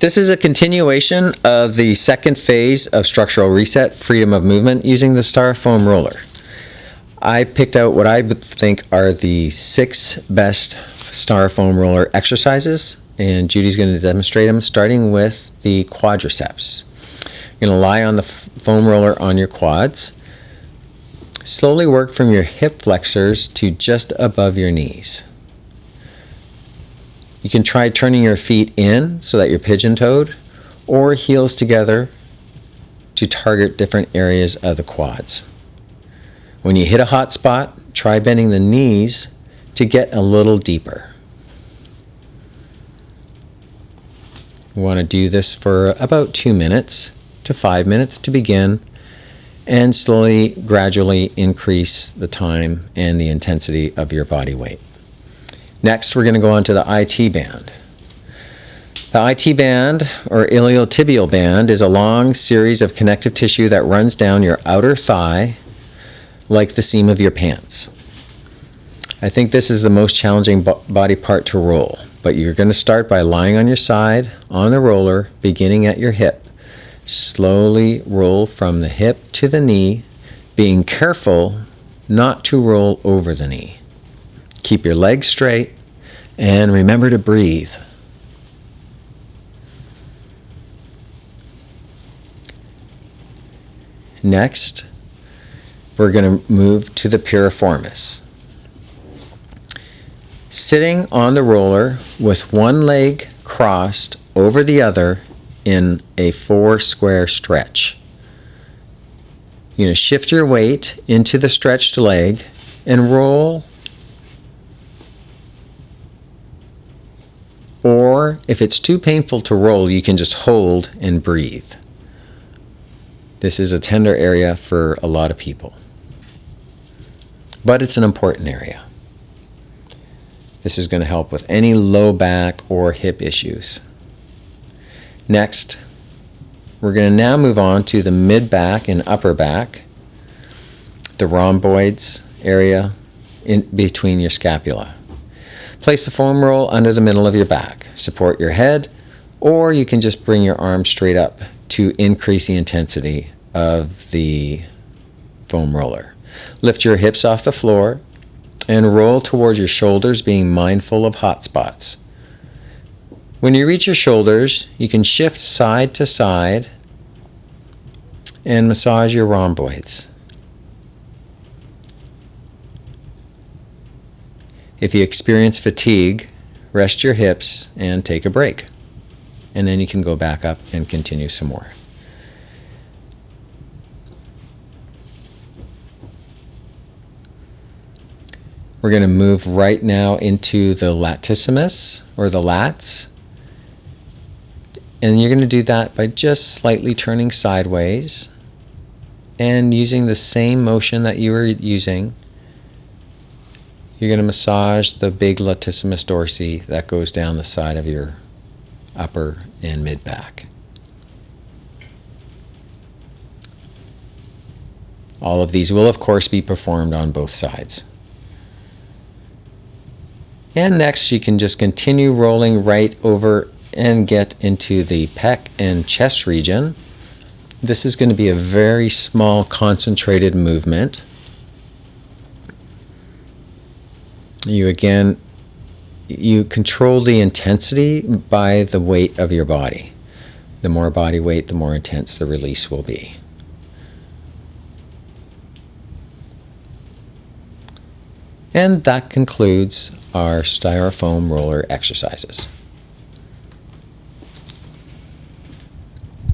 This is a continuation of the second phase of structural reset, freedom of movement, using the Styrofoam roller. I picked out what I think are the 6 best Styrofoam roller exercises, and Judy's going to demonstrate them, starting with the quadriceps. You're going to lie on the foam roller on your quads. Slowly work from your hip flexors to just above your knees. You can try turning your feet in so that you're pigeon-toed, or heels together to target different areas of the quads. When you hit a hot spot, try bending the knees to get a little deeper. We want to do this for about 2 minutes to 5 minutes to begin, and slowly, gradually increase the time and the intensity of your body weight. Next, we're going to go on to the IT band. The IT band, or iliotibial band, is a long series of connective tissue that runs down your outer thigh like the seam of your pants. I think this is the most challenging body part to roll, but you're going to start by lying on your side on the roller, beginning at your hip. Slowly roll from the hip to the knee, being careful not to roll over the knee. Keep your legs straight and remember to breathe. Next, we're going to move to the piriformis. Sitting on the roller with one leg crossed over the other in a 4-square stretch. You're going to shift your weight into the stretched leg and roll. Or if it's too painful to roll, you can just hold and breathe. This is a tender area for a lot of people, but it's an important area. This is going to help with any low back or hip issues. Next, we're going to now move on to the mid-back and upper back, the rhomboids area in between your scapula. Place the foam roll under the middle of your back. Support your head, or you can just bring your arms straight up to increase the intensity of the foam roller. Lift your hips off the floor and roll towards your shoulders, being mindful of hot spots. When you reach your shoulders, you can shift side to side and massage your rhomboids. If you experience fatigue, rest your hips and take a break. And then you can go back up and continue some more. We're going to move right now into the latissimus, or the lats. And you're going to do that by just slightly turning sideways and using the same motion that you were using. You're going to massage the big latissimus dorsi that goes down the side of your upper and mid back. All of these will, of course, be performed on both sides. And next, you can just continue rolling right over and get into the pec and chest region. This is going to be a very small, concentrated movement. You control the intensity by the weight of your body. The more body weight, the more intense the release will be. And that concludes our Styrofoam roller exercises.